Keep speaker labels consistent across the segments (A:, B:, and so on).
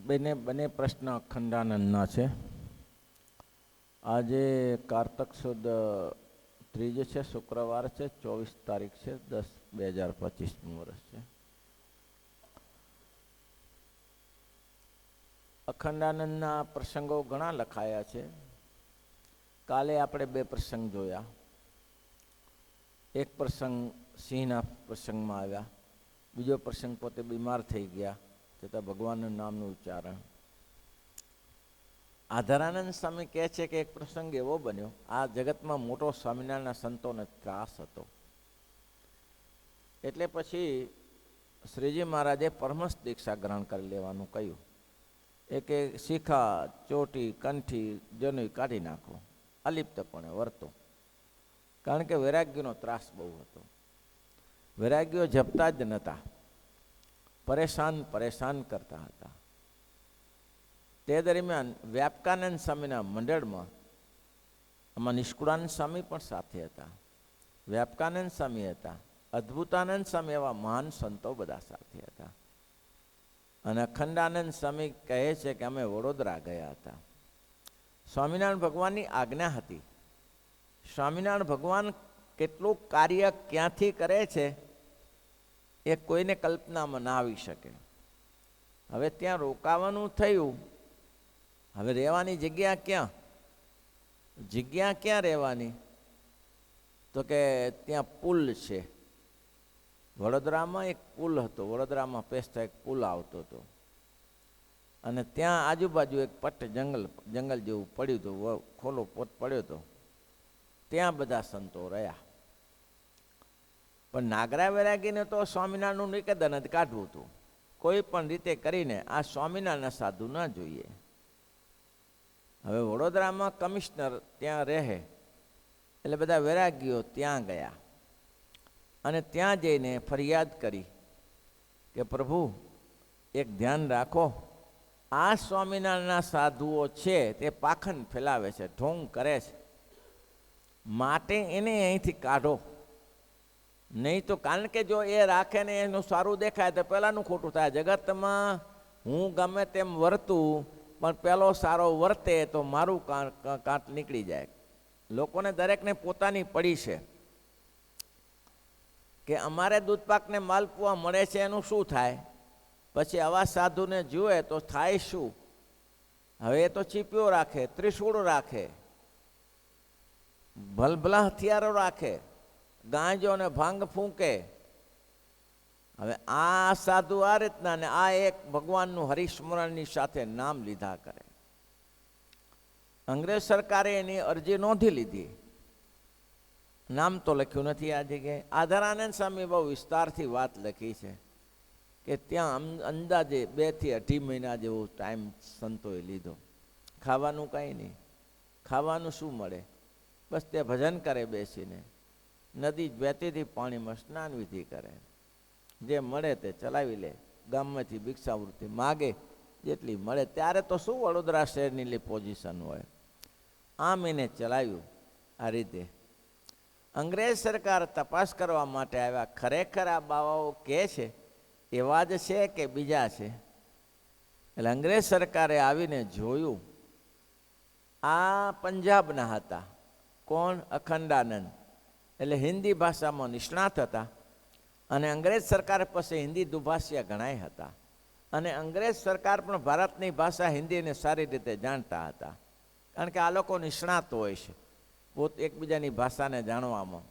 A: બંને પ્રશ્ન અખંડાનંદના છે. આજે કારતક સુદ 3 છે, શુક્રવાર છે, 24 તારીખ છે, 10/2025 વર્ષ છે. અખંડાનંદના પ્રસંગો ઘણા લખાયા છે. કાલે આપણે 2 પ્રસંગ જોયા. એક પ્રસંગ સિંહના પ્રસંગમાં આવ્યા, બીજો પ્રસંગ પોતે બીમાર થઈ ગયા છતાં ભગવાનનું નામનું ઉચ્ચારણ. આધારાનંદ સ્વામી કહે છે કે એક પ્રસંગ એવો બન્યો, આ જગતમાં મોટો સ્વામિનારાયણના સંતોને ત્રાસ હતો. એટલે પછી શ્રીજી મહારાજે પરમહંસ દીક્ષા ગ્રહણ કરી લેવાનું કહ્યું. કે શિખા, ચોટી, કંઠી, જનોઈ કાઢી નાખો, અલિપ્તપણે વર્તો. કારણ કે વૈરાગ્યનો ત્રાસ બહુ હતો. વૈરાગ્યો જપતા જ નહોતા, પરેશાન કરતા હતા. તે દરમિયાન વ્યાપકાનંદ સ્વામીના મંડળમાં આમાં નિષ્કુળાનંદ સ્વામી પણ સાથે હતા, વ્યાપકાનંદ સ્વામી હતા, અદ્ભુતાનંદ સ્વામી, એવા મહાન સંતો બધા સાથે હતા. અને અખંડાનંદ સ્વામી કહે છે કે અમે વડોદરા ગયા હતા. સ્વામિનારાયણ ભગવાનની આજ્ઞા હતી. સ્વામિનારાયણ ભગવાન કેટલું કાર્ય ક્યાંથી કરે છે એ કોઈને કલ્પનામાં ના આવી શકે. હવે ત્યાં રોકાવાનું થયું, હવે રહેવાની જગ્યા ક્યાં રહેવાની? તો કે ત્યાં પુલ છે. વડોદરામાં એક પુલ હતો, વડોદરામાં પેસ્તા એક પુલ આવતો હતો, અને ત્યાં આજુબાજુ એક પટ્ટ જંગલ જેવું પડ્યું હતું, ખોલો પોત પડ્યો હતો. ત્યાં બધા સંતો રહ્યા. પણ નાગરા વૈરાગીને તો સ્વામિનારાયણનું નિકેતન જ કાઢવું હતું. કોઈ પણ રીતે કરીને આ સ્વામિનારાયણના સાધુ ના જોઈએ. હવે વડોદરામાં કમિશનર ત્યાં રહે એટલે બધા વૈરાગીઓ ત્યાં ગયા અને ત્યાં જઈને ફરિયાદ કરી કે પ્રભુ એક ધ્યાન રાખો, આ સ્વામિનારાયણના સાધુઓ છે તે પાખંડ ફેલાવે છે, ઢોંગ કરે છે, માટે એને અહીંથી કાઢો. નહીં તો કારણ કે જો એ રાખે ને એનું સારું દેખાય તો પહેલાંનું ખોટું થાય. જગતમાં હું ગમે તેમ વર્તું પણ પહેલો સારો વર્તે તો મારું કાંટ નીકળી જાય. લોકોને દરેકને પોતાની પડી છે કે અમારે દૂધપાકને માલપુઆ મળે છે એનું શું થાય, પછી આવા સાધુને જુએ તો થાય શું? હવે એ તો ચીપિયો રાખે, ત્રિશૂળ રાખે, ભલભલા હથિયારો રાખે, ગાંજો ને ભાંગ ફૂંકે. હવે આ સાધુ આ રીતના ને આ એક ભગવાનનું હરિસ્મરણની સાથે નામ લીધા કરે. અંગ્રેજ સરકારે એની અરજી નોંધી લીધી, નામ તો લખ્યું નથી આ જગ્યાએ. આધારાનંદ સ્વામી બહુ વિસ્તારથી વાત લખી છે કે ત્યાં અંદાજે 2 થી 2.5 મહિના જેવો ટાઈમ સંતોએ લીધો. ખાવાનું કાંઈ નહીં, ખાવાનું શું મળે? બસ તે ભજન કરે બેસીને, નદી વહેતીથી પાણીમાં સ્નાન વિધિ કરે, જે મળે તે ચલાવી લે, ગામમાંથી ભિક્ષાવૃત્તિ માગે જેટલી મળે. ત્યારે તો શું વડોદરા શહેરની પોઝિશન હોય. આમ એને ચલાવ્યું આ રીતે. અંગ્રેજ સરકાર તપાસ કરવા માટે આવ્યા. ખરેખર આ બાવાઓ કહે છે એવા જ છે કે બીજા છે? એટલે અંગ્રેજ સરકારે આવીને જોયું. આ પંજાબના હતા. કોણ? અખંડાનંદ. એટલે હિન્દી ભાષામાં નિષ્ણાત હતા અને અંગ્રેજ સરકાર પાસે હિન્દી દુભાષિયા ઘણાય હતા. અને અંગ્રેજ સરકાર પણ ભારતની ભાષા હિન્દીને સારી રીતે જાણતા હતા, કારણ કે આ લોકો નિષ્ણાત હોય છે એકબીજાની ભાષાને જાણવામાં.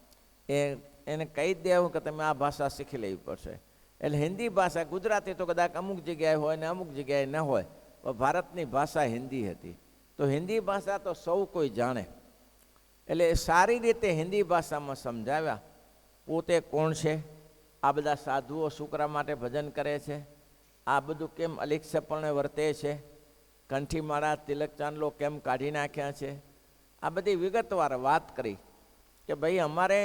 A: એને કહી દેવું કે તમે આ ભાષા શીખી લેવી પડશે. એટલે હિન્દી ભાષા, ગુજરાતી તો કદાચ અમુક જગ્યાએ હોય ને અમુક જગ્યાએ ન હોય, પણ ભારતની ભાષા હિન્દી હતી. તો હિન્દી ભાષા તો સૌ કોઈ જાણે. એટલે સારી રીતે હિન્દી ભાષામાં સમજાવ્યા પોતે કોણ છે, આ બધા સાધુઓ શુક્રા માટે ભજન કરે છે, આ બધું કેમ અલિક્ષપણે વર્તે છે, કંઠીમાળા તિલક ચાંદલો કેમ કાઢી નાખ્યા છે, આ બધી વિગતવાર વાત કરી કે ભાઈ અમારે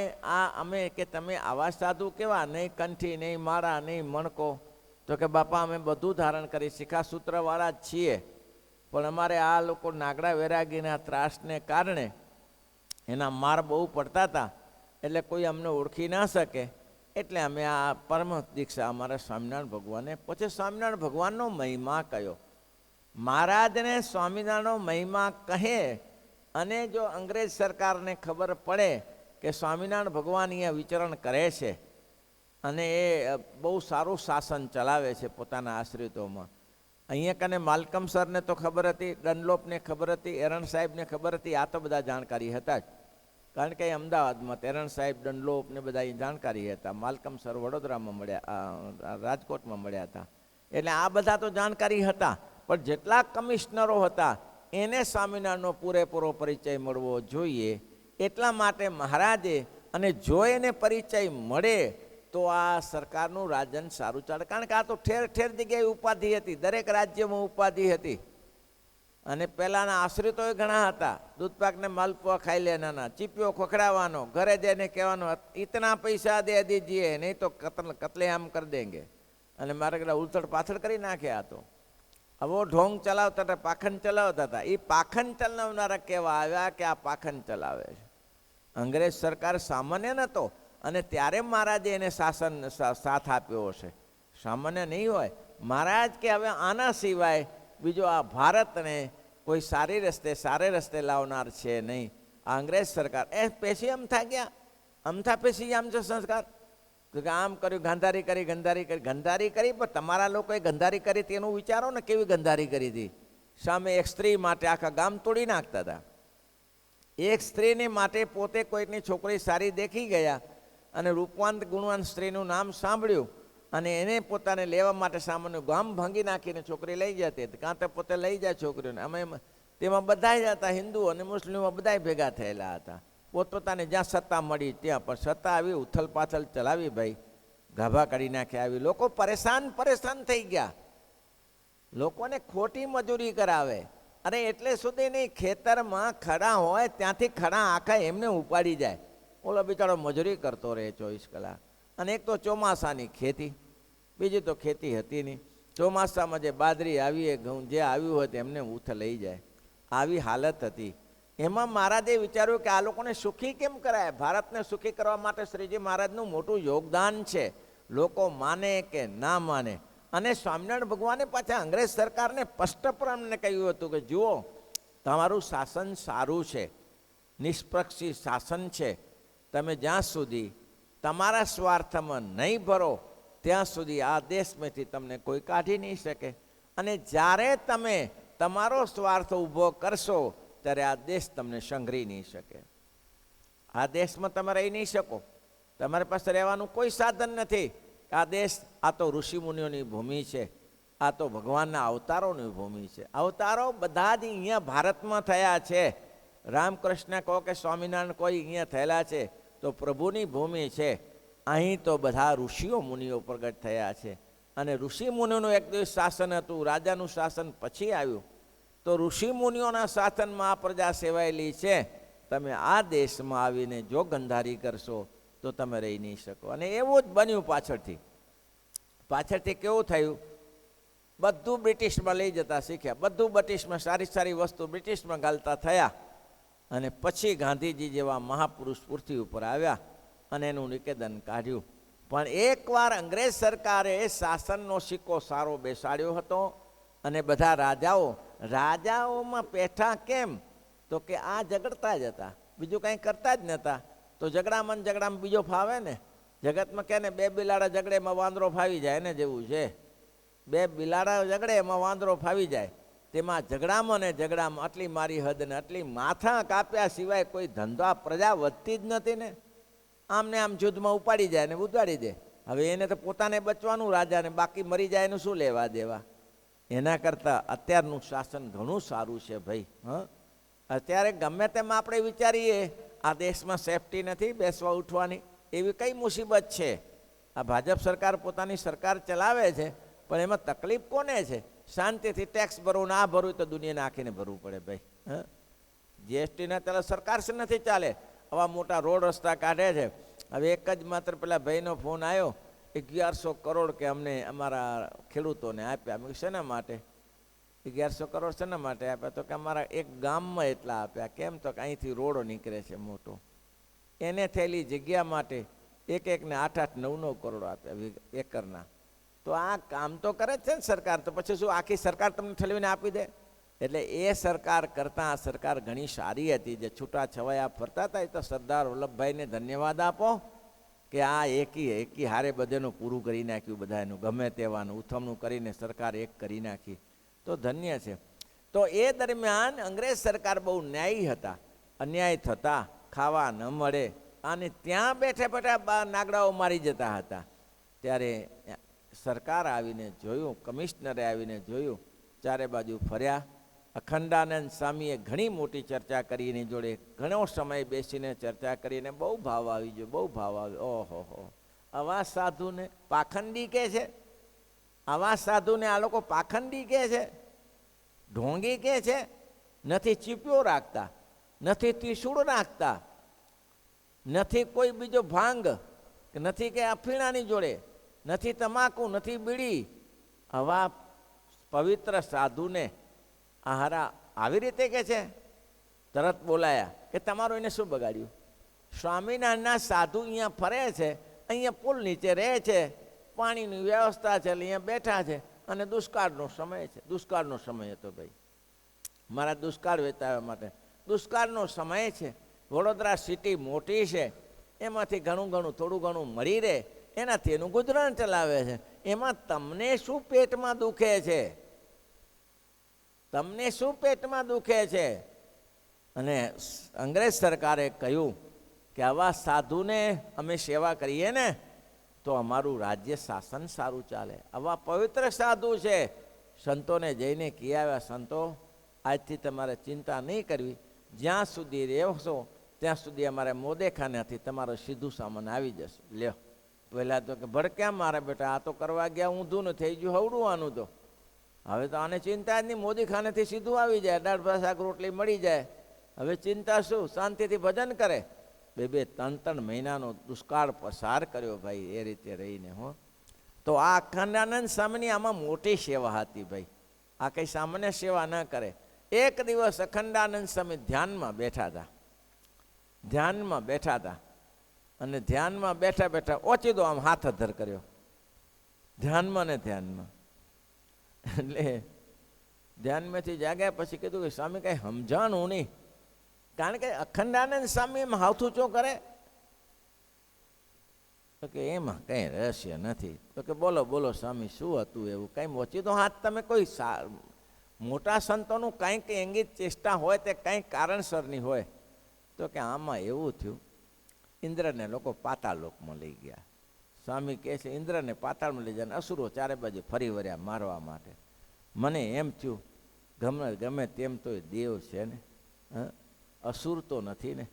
A: અમે કે તમે આવા સાધુ કેવા? નહીં કંઠી, નહીં માળા, નહીં મણકો. તો કે બાપા અમે બધું ધારણ કરી શિખાસૂત્રવાળા જ છીએ, પણ અમારે આ લોકો નાગડા વૈરાગીના ત્રાસને કારણે એના માર બહુ પડતા હતા, એટલે કોઈ અમને ઓળખી ના શકે, એટલે અમે આ પરમહંસ દીક્ષા અમારા સ્વામિનારાયણ ભગવાને. પછી સ્વામિનારાયણ ભગવાનનો મહિમા કયો મહારાજને સ્વામિનારાયણનો મહિમા કહે અને જો અંગ્રેજ સરકારને ખબર પડે કે સ્વામિનારાયણ ભગવાન અહીંયા વિચરણ કરે છે અને એ બહુ સારું શાસન ચલાવે છે પોતાના આશ્રિતોમાં. અહીંયા કને માલકમ સરને તો ખબર હતી, ડનલોપને ખબર હતી, એરણ સાહેબને ખબર હતી, આ તો બધા જાણકારી હતા જ, કારણ કે અમદાવાદમાં એરણ સાહેબ, ડનલોપ ને બધા જાણકારી હતા. માલકમ સર વડોદરામાં મળ્યા, રાજકોટમાં મળ્યા હતા, એટલે આ બધા તો જાણકારી હતા. પણ જેટલા કમિશનરો હતા એને સ્વામિનારાયણનો પૂરેપૂરો પરિચય મળવો જોઈએ. એટલા માટે મહારાજે, અને જો એને પરિચય મળે તો આ સરકારનું રાજન સારું ચાલે. કારણ કે આ તો ઠેર ઠેર જગ્યાએ ઉપાધિ હતી, દરેક રાજ્યમાં ઉપાધિ હતી. અને પહેલાંના આશ્રિતોય ઘણા હતા. દૂધપાકને માલપુઆ ખાઈ લેનાના, ચીપિયો ખોખડાવવાનો, ઘરે જઈને કહેવાનો ઇતના પૈસા દે દીજીએ નહીં તો કતલેઆમ કરી દેંગે. અને મારે કદાચ ઉલથડ પાથડ કરી નાખ્યા હતો. હવે ઢોંગ ચલાવતા હતા, પાખંડ ચલાવતા હતા. એ પાખંડ ચલાવનારા કહેવા આવ્યા કે આ પાખંડ ચલાવે છે. અંગ્રેજ સરકાર સામાન્ય નહોતો, અને ત્યારે મહારાજે એને શાસન સાથ આપ્યો હશે, સામાન્ય નહીં હોય. મહારાજ કે હવે આના સિવાય બીજો આ ભારતને કોઈ સારે રસ્તે લાવનાર છે નહીં. આ અંગ્રેજ સરકાર પેશી અમથા ગયા, અમથા પેશી આમ છે સંસ્કાર કે આમ કર્યું, ગંધારી કરી, ગંધારી કરી. પણ તમારા લોકોએ ગંધારી કરી હતી એનું વિચારો ને, કેવી ગંધારી કરી હતી. સામે એક સ્ત્રી માટે આખા ગામ તોડી નાખતા હતા. એક સ્ત્રીને માટે પોતે કોઈકની છોકરી સારી દેખી ગયા અને રૂપવાન ગુણવાન સ્ત્રીનું નામ સાંભળ્યું અને એને પોતાને લેવા માટે સામાન્ય ગામ ભાંગી નાખીને છોકરી લઈ જતી હતી, કાં તો પોતે લઈ જાય છોકરીઓને. અમે તેમાં બધા જ હતા, હિન્દુ અને મુસ્લિમો બધા ભેગા થયેલા હતા. પોતપોતાને જ્યાં સત્તા મળી ત્યાં, પણ સત્તા આવી ઉથલ પાથલ ચલાવી ભાઈ, ગાભા કાઢી નાખ્યા. આવી લોકો પરેશાન થઈ ગયા. લોકોને ખોટી મજૂરી કરાવે. અરે એટલે સુધી નહીં, ખેતરમાં ખડા હોય ત્યાંથી ખડા આખા એમને ઉપાડી જાય. ઓલો બિચારો મજૂરી કરતો રહે 24 કલાક. અને એક તો ચોમાસાની ખેતી, બીજી તો ખેતી હતી નહીં. ચોમાસામાં જે બાજરી આવી, ઘઉં જે આવ્યું હોય એમને ઉથ લઈ જાય. આવી હાલત હતી. એમાં મહારાજે વિચાર્યું કે આ લોકોને સુખી કેમ કરાય. ભારતને સુખી કરવા માટે શ્રીજી મહારાજનું મોટું યોગદાન છે, લોકો માને કે ના માને. અને સ્વામિનારાયણ ભગવાને પાછા અંગ્રેજ સરકારને સ્પષ્ટપણે કહ્યું હતું કે જુઓ, તમારું શાસન સારું છે, નિષ્પક્ષી શાસન છે. તમે જ્યાં સુધી તમારા સ્વાર્થમાં નહીં ભરો ત્યાં સુધી આ દેશમાંથી તમને કોઈ કાઢી નહીં શકે. અને જ્યારે તમે તમારો સ્વાર્થ ઊભો કરશો ત્યારે આ દેશ તમને સંઘરી નહીં શકે. આ દેશમાં તમે રહી નહીં શકો. તમારી પાસે રહેવાનું કોઈ સાધન નથી. આ દેશ, આ તો ઋષિમુનિઓની ભૂમિ છે, આ તો ભગવાનના અવતારોની ભૂમિ છે. અવતારો બધા જ અહીંયા ભારતમાં થયા છે. રામકૃષ્ણ કહો કે સ્વામિનારાયણ કોઈ અહીંયા થયેલા છે તો પ્રભુની ભૂમિ છે. અહીં તો બધા ઋષિઓ મુનિઓ પ્રગટ થયા છે. અને ઋષિ મુનિઓનું એક દિવસ શાસન હતું, રાજાનું શાસન પછી આવ્યું. તો ઋષિ મુનિઓના શાસનમાં આ પ્રજા સેવાયેલી છે. તમે આ દેશમાં આવીને જો ગંધારી કરશો તો તમે રહી નહીં શકો. અને એવું જ બન્યું. પાછળથી કેવું થયું, બધું બ્રિટિશમાં લઈ જતા શીખ્યા, બધું બ્રિટિશમાં સારી વસ્તુ બ્રિટિશમાં ગાલતા થયા. અને પછી ગાંધીજી જેવા મહાપુરુષ પૃથ્વી ઉપર આવ્યા અને એનું નિકેતન કાઢ્યું. પણ એકવાર અંગ્રેજ સરકારે શાસનનો સિક્કો સારો બેસાડ્યો હતો. અને બધા રાજાઓમાં પેઠા કેમ, તો કે આ ઝઘડતા જ હતા, બીજું કંઈ કરતા જ નહોતા. તો ઝઘડામાં બીજો ફાવે ને. જગતમાં કહે ને, બે બિલાડા ઝઘડે એમાં વાંદરો ફાવી જાય, એને જેવું છે. બે બિલાડા ઝઘડે એમાં વાંદરો ફાવી જાય. તેમાં ઝઘડામાં આટલી મારી હદ ને આટલી માથા કાપ્યા સિવાય કોઈ ધંધા પ્રજા વધતી જ નથી ને. આમને આમ યુદ્ધમાં ઉપાડી જાય ને ઉતાડી દે. હવે એને તો પોતાને બચવાનું રાજાને, બાકી મરી જાય એનું શું લેવા દેવા. એના કરતાં અત્યારનું શાસન ઘણું સારું છે ભાઈ. અત્યારે ગમે તેમ આપણે વિચારીએ આ દેશમાં સેફટી નથી બેસવા ઉઠવાની, એવી કઈ મુસીબત છે. આ ભાજપ સરકાર પોતાની સરકાર ચલાવે છે, પણ એમાં તકલીફ કોને છે? શાંતિથી ટેક્સ ભરવું, ના ભરવું તો દુનિયાને આખીને ભરવું પડે ભાઈ. જીએસટી ના ચાલે, સરકાર છે નથી ચાલે. આવા મોટા રોડ રસ્તા કાઢે છે. હવે એક જ માત્ર પેલા ભાઈનો ફોન આવ્યો, 1100 કરોડ કે અમને અમારા ખેડૂતોને આપ્યા. મેં શેના માટે 1100 કરોડ શેના માટે આપ્યા? તો કે અમારા એક ગામમાં એટલા આપ્યા. કેમ? તો કે અહીંથી રોડ નીકળે છે મોટો, એને થયેલી જગ્યા માટે એકને 8-8, 9-9 કરોડ આપ્યા એકરના. તો આ કામ તો કરે જ છે ને સરકાર, તો પછી શું આખી સરકાર તમને ઠલવીને આપી દે? એટલે એ સરકાર કરતાં આ સરકાર ઘણી સારી હતી. જે છૂટા છવાયા ફરતા હતા, એ તો સરદાર વલ્લભભાઈને ધન્યવાદ આપો કે આ એકી હારે બધેનું પૂરું કરી નાખ્યું, બધાનું ગમે તેવાનું ઉથમણું કરીને સરકાર એક કરી નાખી, તો ધન્ય છે. તો એ દરમિયાન અંગ્રેજ સરકાર બહુ ન્યાયી હતા. અન્યાય થતા ખાવા ન મળે અને ત્યાં બેઠા બેઠા નાગડાઓ મારી જતા હતા. ત્યારે સરકાર આવીને જોયું, કમિશનરે આવીને જોયું, ચારે બાજુ ફર્યા. અખંડાનંદ સ્વામીએ ઘણી મોટી ચર્ચા કરી, એની જોડે ઘણો સમય બેસીને ચર્ચા કરીને બહુ ભાવ આવી ગયો, બહુ ભાવ આવ્યો. ઓહો, આવા સાધુને પાખંડી કહે છે, આવા સાધુને આ લોકો પાખંડી કહે છે, ઢોંગી કહે છે. નથી ચીપિયો રાખતા, નથી ત્રિશૂળ રાખતા, નથી કોઈ બીજો ભાંગ, નથી કે અફીણાની જોડે, નથી તમાકુ, નથી બીડી. આવા પવિત્ર સાધુને આહારા આવી રીતે કે છે. તરત બોલાયા કે તમારું એને શું બગાડ્યું? સ્વામિનારાયણના સાધુ અહીંયા ફરે છે, અહીંયા પુલ નીચે રહે છે, પાણીની વ્યવસ્થા છે, અહીંયા બેઠા છે, અને દુષ્કાળનો સમય છે. દુષ્કાળનો સમય હતો ભાઈ, મારા દુષ્કાળ વેચાવા માટે દુષ્કાળનો સમય છે. વડોદરા સિટી મોટી છે, એમાંથી ઘણું થોડું ઘણું મળી રહે, એનાથી એનું ગુજરાન ચલાવે છે. એમાં તમને શું પેટમાં દુખે છે? તમને શું પેટમાં દુખે છે? અને અંગ્રેજ સરકારે કહ્યું કે આવા સાધુને અમે સેવા કરીએ ને તો અમારું રાજ્ય શાસન સારું ચાલે. આવા પવિત્ર સાધુ છે. સંતોને જઈને કહી આવ્યા, સંતો આજથી તમારે ચિંતા નહીં કરવી, જ્યાં સુધી રહેશો ત્યાં સુધી અમારે મોદેખાનેથી તમારો સીધું સામાન આવી જશે. લ્યો, પહેલાં તો કે ભડક્યા મારા બેટા, આ તો કરવા ગયા ઊંધું ને થઈ ગયું હવડું. તો હવે તો આને ચિંતા જ નહીં, મોદીખાનેથી સીધું આવી જાય, દાળ ભાત શાક રોટલી મળી જાય. હવે ચિંતા શું? શાંતિથી ભજન કરે. 2-3 મહિનાનો દુષ્કાળ પસાર કર્યો ભાઈ, એ રીતે રહીને. તો આ અખંડાનંદ સ્વામીની આમાં મોટી સેવા હતી ભાઈ. આ કંઈ સામાન્ય સેવા ન કરે. એક દિવસ અખંડાનંદ સ્વામી ધ્યાનમાં બેઠા હતા, અને ધ્યાનમાં બેઠા બેઠા ઓચિતો આમ હાથ અધ્ધર કર્યો, ધ્યાનમાં. એટલે ધ્યાનમાંથી જાગ્યા પછી કીધું કે સ્વામી કાંઈ સમજાણું નહીં, કારણ કે અખંડાનંદ સ્વામી એમ હાથ ઊંચો કરે. તો કે એમાં કંઈ રહસ્ય નથી. તો કે બોલો સ્વામી, શું હતું એવું? કાંઈ ઓચિતો હાથ તમે કોઈ મોટા સંતોનું કાંઈક અંગિત ચેષ્ટા હોય તે કાંઈક કારણસરની હોય. તો કે આમાં એવું થયું, ઇન્દ્રને લોકો પાતાળલોકમાં લઈ ગયા. સ્વામી કહે છે ઇન્દ્રને પાતાળમાં લઈ જાય, અસુરો ચારે બાજુ ફરી વળ્યા મારવા માટે. મને એમ થયું ગમે તેમ તો દેવ છે ને, અસુર તો નથી ને,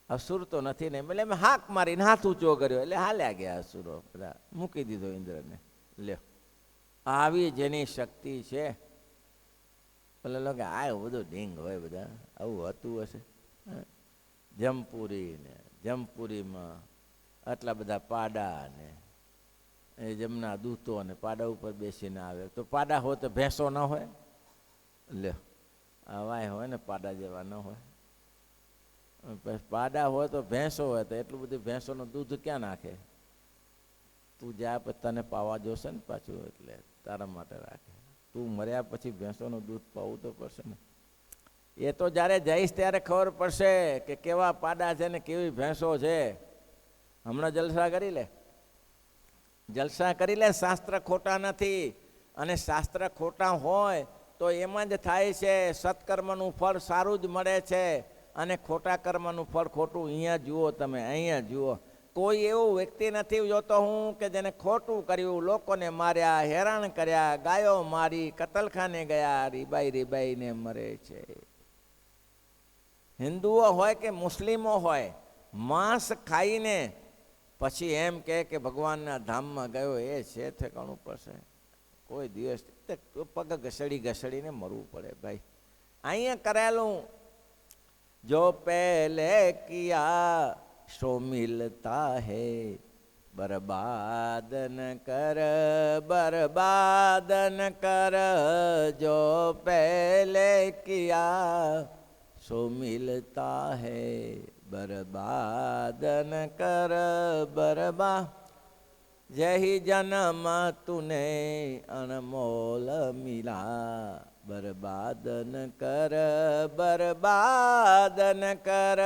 A: એટલે મેં હાક મારીને હાથ ઊંચો કર્યો, એટલે હાલ્યા ગયા અસુરો, બધા મૂકી દીધો ઇન્દ્રને. લ્યો, આવી જેની શક્તિ છે. પેલા લોકો આ બધું ઢીંગ હોય, બધા આવું હતું હશે. જમપુરીમાં આટલા બધા પાડા ને એ જમના દૂતો અને પાડા ઉપર બેસીને આવે. તો પાડા હોય તો ભેંસો ન હોય? લ્યો, આવાય હોય ને પાડા જેવા ન હોય. પાડા હોય તો ભેંસો હોય, તો એટલું બધું ભેંસોનું દૂધ ક્યાં નાખે? તું જ્યાં પછી તને પાવા જોશે ને પાછું, એટલે તારા માટે રાખે. તું મર્યા પછી ભેંસોનું દૂધ પાવું તો પડશે ને. એ તો જ્યારે જઈશ ત્યારે ખબર પડશે કે કેવા પાડા છે ને કેવી ભેંસો છે. હમણાં જલસા કરી લે. શાસ્ત્ર ખોટા નથી, અને શાસ્ત્ર ખોટા હોય તો એમાં જ થાય છે. સત્કર્મનું ફળ સારું જ મળે છે, અને ખોટા કર્મનું ફળ ખોટું. અહીંયા જુઓ તમે, અહીંયા જુઓ, કોઈ એવું વ્યક્તિ નથી જોતો હું કે જેને ખોટું કર્યું, લોકોને માર્યા, હેરાન કર્યા, ગાયો મારી, કતલખાને ગયા, રીબાઈને મરે છે. હિન્દુઓ હોય કે મુસ્લિમો હોય, માંસ ખાઈને પછી એમ કે ભગવાનના ધામમાં ગયો, એ છે ઠેકાણું પડશે? કોઈ દિવસ પગ ઘસડીને મરવું પડે ભાઈ. અહીંયા કરેલું જો પહેલે કિયા સો મિલતા હૈ, બરબાદ ન કર, જો પહેલે કિયા સો મિલતા હૈ, બરબાદ ન કર. जही जन्म तूने अनमोल मिला, बर्बाद न कर बर्बाद न कर,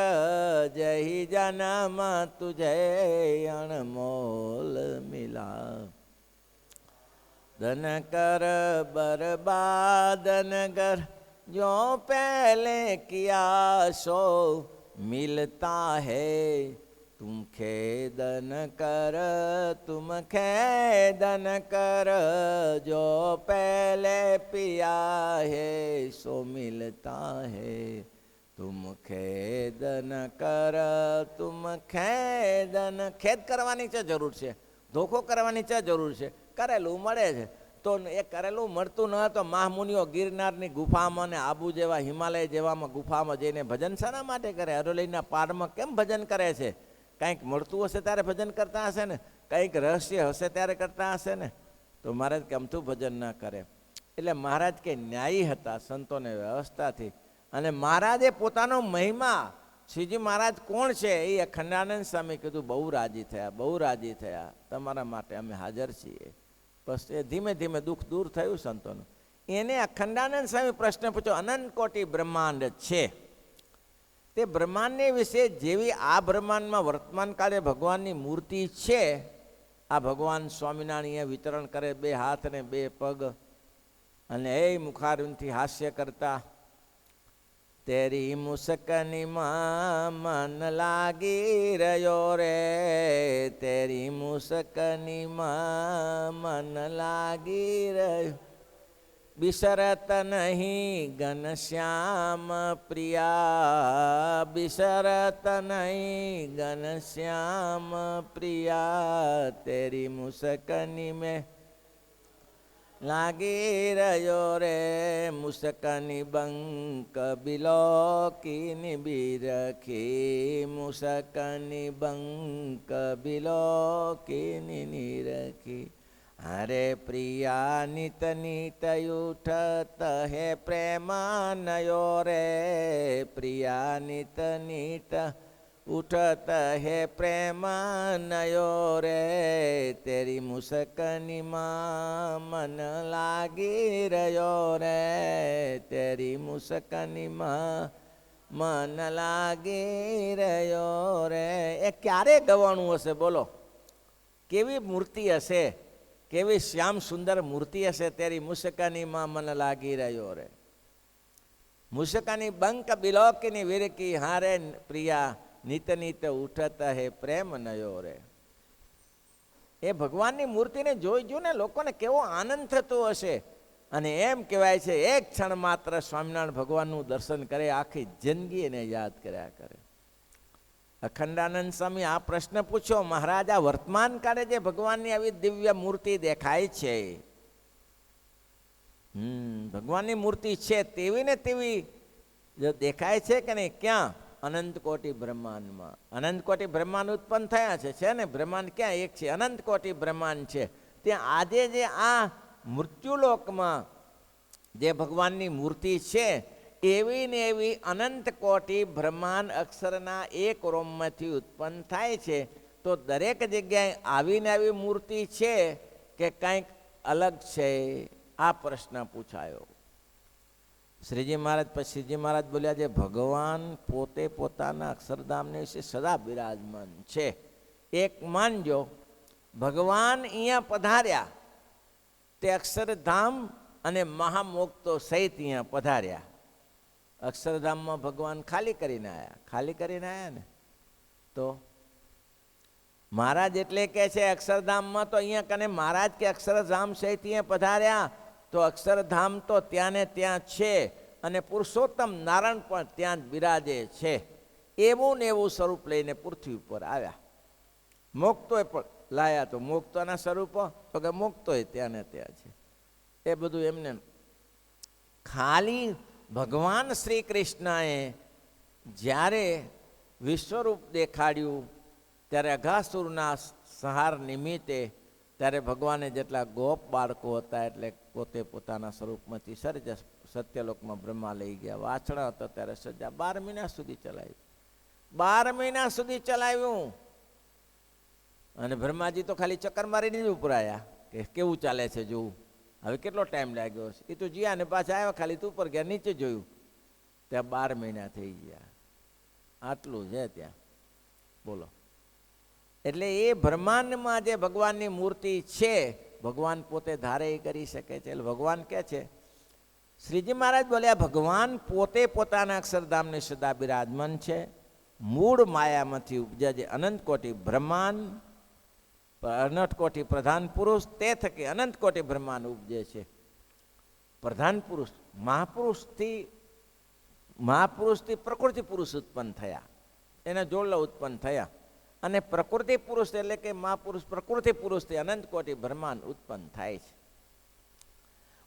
A: जही जन्म तुझे अनमोल मिला, धन कर बर्बाद न कर, जो पहले किया सो मिलता है, तुम खेदन कर तुम खेदन कर, जो पहले पिया है सो मिलता है, तुम खेदन कर तुम खेदन. ખેદ કરવાની છે જરૂર છે, ધોખો કરવાની છે જરૂર છે, કરેલું મળે છે. તો એ કરેલું મળતું ન તો મહામુનિઓ ગિરનારની ગુફામાં ને આબુ જેવા હિમાલય જેવામાં ગુફામાં જઈને ભજન શાના માટે કરે? અરવલ્લીના પારમાં કેમ ભજન કરે છે? કંઈક મળતું હશે ત્યારે ભજન કરતા હશે ને, કંઈક રહસ્ય હશે ત્યારે કરતા હશે ને. તો મહારાજ ગમતું ભજન ના કરે. એટલે મહારાજ કે ન્યાયી હતા સંતોને વ્યવસ્થાથી. અને મહારાજે પોતાનો મહિમા, શ્રીજી મહારાજ કોણ છે એ અખંડાનંદ સ્વામી કીધું, બહુ રાજી થયા, બહુ રાજી થયા, તમારા માટે અમે હાજર છીએ. બસ એ ધીમે ધીમે દુઃખ દૂર થયું સંતોનું. એને અખંડાનંદ સ્વામી પ્રશ્ન પૂછ્યો, અનંત કોટી બ્રહ્માંડ છે, તે બ્રહ્માંડને વિશે જેવી આ બ્રહ્માંડમાં વર્તમાન કાળે ભગવાનની મૂર્તિ છે, આ ભગવાન સ્વામિનારાયણ વિતરણ કરે, 2 હાથ ને 2 પગ, અને એ મુખારવિંદથી હાસ્ય કરતા, તેરી મુસ્કનીમાં મન લાગી રહ્યો રે, તેરી મુસ્કનીમાં મન લાગી રહ્યો, બિસરત નહીં ઘનશ્યામ પ્રિયા, બિસરત નહીં ઘનશ્યામ પ્રિયા, તેરી મુસ્કની મેં લાગી રહ્યો રે, મુસ્કની બંક બિલોકીની બિરખી, મુસ્કની બંક બિલોકીની નિરખી, હરે પ્રિયા નિત નિત ઉઠત હે પ્રેમ નયો રે, પ્રિયા નિત નિત ઉઠત હે પ્રેમ નયો રે, તેરી મુસ્કનીમાં મન લાગી રહ્યો રે, તેરી મુસ્કનીમાં મન લાગી રહ્યો રે. એ ક્યારે ગવાણું હશે બોલો? કેવી મૂર્તિ હશે, કેવી શ્યામ સુંદર મૂર્તિ હશે, તેરી મુસ્કનીમાં મન લાગી રહ્યો રે, મુસ્કની બંક બિલોકીની વિરકી, હારે પ્રિયા નિત નિત ઉઠત હે પ્રેમ નયો રે. એ ભગવાનની મૂર્તિને જોઈ જો ને લોકોને કેવો આનંદ થતો હશે. અને એમ કહેવાય છે, એક ક્ષણ માત્ર સ્વામિનારાયણ ભગવાનનું દર્શન કરે, આખી જિંદગી એને યાદ કર્યા કરે. અખંડાનંદ સ્વામી આ પ્રશ્ન પૂછ્યો, મહારાજ આ વર્તમાન કાળે જે ભગવાનની આવી દિવ્ય મૂર્તિ દેખાય છે, ભગવાનની મૂર્તિ છે તેવી ને તેવી દેખાય છે કે નહીં? ક્યાં? અનંત કોટી બ્રહ્માંડમાં. અનંત કોટી બ્રહ્માંડ ઉત્પન્ન થયા છે ને? બ્રહ્માંડ ક્યાં એક છે? અનંત કોટી બ્રહ્માંડ છે. ત્યાં આજે જે આ મૃત્યુલોકમાં જે ભગવાનની મૂર્તિ છે, એવી ને એવી અનંત કોટી બ્રહ્માંડ અક્ષરના એક રોમમાંથી ઉત્પન્ન થાય છે. તો દરેક જગ્યાએ આવીને આવી મૂર્તિ છે કે કંઈક અલગ છે? આ પ્રશ્ન પૂછાયો. શ્રીજી મહારાજ પછી શ્રીજી મહારાજ બોલ્યા, છે ભગવાન પોતે પોતાના અક્ષરધામને વિશે સદા બિરાજમાન છે. એક માનજો, ભગવાન અહીંયા પધાર્યા, તે અક્ષરધામ અને મહામોક્તો સહિત અહીંયા પધાર્યા. અક્ષરધામમાં ભગવાન ખાલી કરીને આવ્યા, ખાલી કરીને આવ્યા ને. તો મહારાજ એટલે કે છે અક્ષરધામમાં, તો અહીંયા કને મહારાજ કે અક્ષરધામ સહિત અહીંયા પધાર્યા, તો અક્ષરધામ તો ત્યાં ને ત્યાં છે, અને પુરુષોત્તમ નારાયણ પણ ત્યાં જ બિરાજે છે. એવું ને એવું સ્વરૂપ લઈને પૃથ્વી ઉપર આવ્યા. મોક્તોય પણ લાયા, તો મોક્તોના સ્વરૂપો તો કે મોક્તોય ત્યાં ને ત્યાં છે. એ બધું એમને ખાલી ભગવાન શ્રી કૃષ્ણએ જ્યારે વિશ્વરૂપ દેખાડ્યું, ત્યારે અઘાસુરના સંહાર નિમિત્તે, ત્યારે ભગવાને જેટલા ગોપ બાળકો હતા એટલે પોતે પોતાના સ્વરૂપમાંથી સત્યલોકમાં બ્રહ્મા લઈ ગયા. વાછડા હતો ત્યારે સજા 12 મહિના સુધી ચલાવ્યું. 12 મહિના સુધી ચલાવ્યું. અને બ્રહ્માજી તો ખાલી ચક્કર મારીને જ ઉપર આવ્યા કે કેવું ચાલે છે જોવું, હવે કેટલો ટાઈમ લાગ્યો છે. એ તો જ્યાં ને પાછા આવ્યા, ખાલી તું ઉપર ગયા, નીચે જોયું, ત્યાં 12 મહિના થઈ ગયા. આટલું છે ત્યાં, બોલો. એટલે એ બ્રહ્માંડમાં જે ભગવાનની મૂર્તિ છે, ભગવાન પોતે ધારે કરી શકે છે. એટલે ભગવાન કે છે, શ્રીજી મહારાજ બોલ્યા, ભગવાન પોતે પોતાના અક્ષરધામને સદા બિરાજમાન છે. મૂળ માયામાંથી ઉપજ્યા જે અનંત કોટી બ્રહ્માંડ, અનંત કોટી પ્રધાન પુરુષ, તે થકી અનંત કોટી બ્રહ્માંડ ઉપજે છે. પ્રધાન પુરુષ મહાપુરુષથી પ્રકૃતિ પુરુષ ઉત્પન્ન થયા, એના જોડલા ઉત્પન્ન થયા. અને પ્રકૃતિ પુરુષ એટલે કે મહાપુરુષ પ્રકૃતિ પુરુષથી અનંત કોટી બ્રહ્માંડ ઉત્પન્ન થાય છે,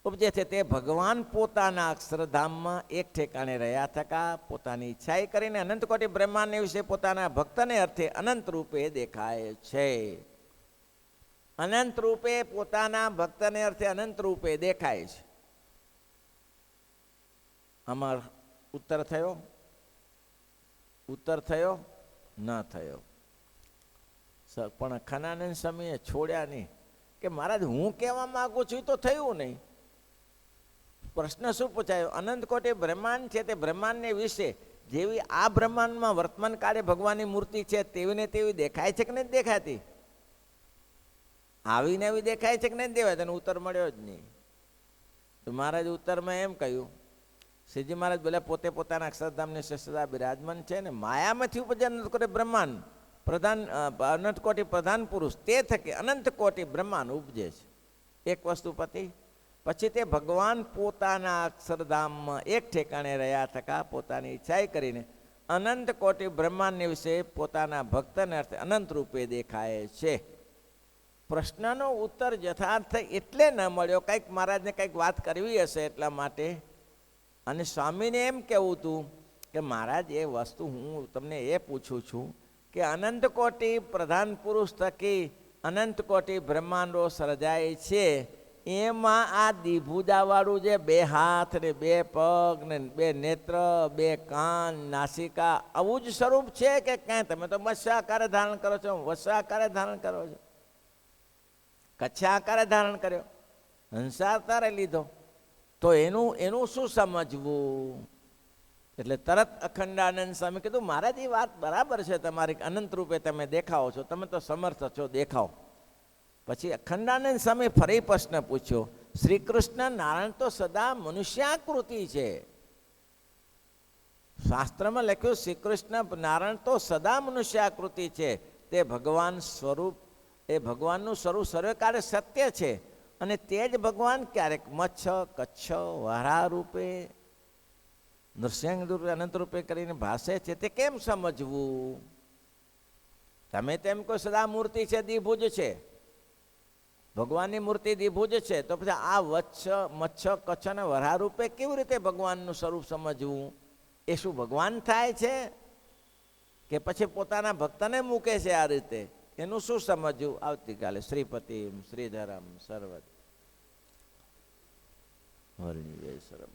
A: ઉપજે છે. તે ભગવાન પોતાના અક્ષરધામમાં એક ઠેકાણે રહ્યા થકા પોતાની ઈચ્છાએ કરીને અનંત કોટી બ્રહ્માંડને વિશે પોતાના ભક્તને અર્થે અનંત રૂપે દેખાય છે. અનંત રૂપે પોતાના ભક્તને અર્થે અનંત રૂપે દેખાય છે. આમાં ઉત્તર થયો? ઉત્તર થયો? ન થયો. પણ ખનાનંદ સ્વામીએ છોડ્યા નહીં કે મહારાજ હું કહેવા માંગુ છું તો થયું નહીં. પ્રશ્ન શું પૂછાયો? અનંત કોટી બ્રહ્માંડ છે, તે બ્રહ્માંડને વિશે જેવી આ બ્રહ્માંડમાં વર્તમાન કાળે ભગવાનની મૂર્તિ છે તેવી ને તેવી દેખાય છે કે નથી દેખાતી? આવીને આવી દેખાય છે કે નથી દેવાય? તેનો ઉત્તર મળ્યો જ નહીં. તો મહારાજ ઉત્તરમાં એમ કહ્યું, શ્રીજી મહારાજ બોલ્યા, પોતે પોતાના અક્ષરધામને સદા બિરાજમાન છે ને માયામાંથી ઉપજે અનંત કોટી બ્રહ્માંડ પ્રધાન, અનંત કોટી પ્રધાન પુરુષ, તે થકી અનંત કોટી બ્રહ્માંડ ઉપજે છે. એક વસ્તુ પતી. પછી તે ભગવાન પોતાના અક્ષરધામમાં એક ઠેકાણે રહ્યા થકા પોતાની ઈચ્છાએ કરીને અનંત કોટી બ્રહ્માંડને વિશે પોતાના ભક્તને અર્થે અનંત રૂપે દેખાય છે. પ્રશ્નનો ઉત્તર યથાર્થ એટલે ન મળ્યો, કંઈક મહારાજને કંઈક વાત કરવી હશે એટલા માટે. અને સ્વામીને એમ કહેવું હતું કે મહારાજ એ વસ્તુ હું તમને એ પૂછું છું કે અનંત કોટી પ્રધાન પુરુષ થકી અનંત કોટી બ્રહ્માંડો સર્જાય છે, એમાં આ દ્વિભુજાવાળું જે 2 હાથ ને 2 પગ ને 2 નેત્ર, 2 કાન, નાસિકા, આવું જ સ્વરૂપ છે કે ક્યાંય? તમે તો મત્સ્ય આકારે ધારણ કરો છો, વત્સ આકારે ધારણ કરો છો, કચ્છા આકારે ધારણ કર્યો, હંસાવતારે લીધો, તો એનું શું સમજવું? એટલે તરત અખંડાનંદ સ્વામી કીધું, મહારાજ એ વાત બરાબર છે તમારી, અનંત રૂપે તમે દેખાઓ છો, તમે તો સમર્થ છો, દેખાઓ. પછી અખંડાનંદ સ્વામી ફરી પ્રશ્ન પૂછ્યો, શ્રી કૃષ્ણ નારાયણ તો સદા મનુષ્યાકૃતિ છે. શાસ્ત્રમાં લખ્યું શ્રી કૃષ્ણ નારાયણ તો સદા મનુષ્યાકૃતિ છે. તે ભગવાન સ્વરૂપ, એ ભગવાનનું સ્વરૂપ સર્વકાળે સત્ય છે. અને તે જ ભગવાન ક્યારેક મચ્છ, કચ્છ, વરાહ રૂપે, નૃસિંહ રૂપે, અનંત રૂપે કરીને ભાષે છે. તે કેમ સમજવું? તમે તેમ કોઈ સદા મૂર્તિ છે, દ્વિભુજ છે, ભગવાનની મૂર્તિ દ્વિભુજ છે, તો પછી આ મચ્છ, કચ્છ અને વરાહ રૂપે કેવી રીતે ભગવાનનું સ્વરૂપ સમજવું? એ શું ભગવાન થાય છે કે પછી પોતાના ભક્તને મૂકે છે આ રીતે? એનું શું સમજવું? આવતીકાલે શ્રીપતિ શ્રીધરમ સર્વત હરિ સરમ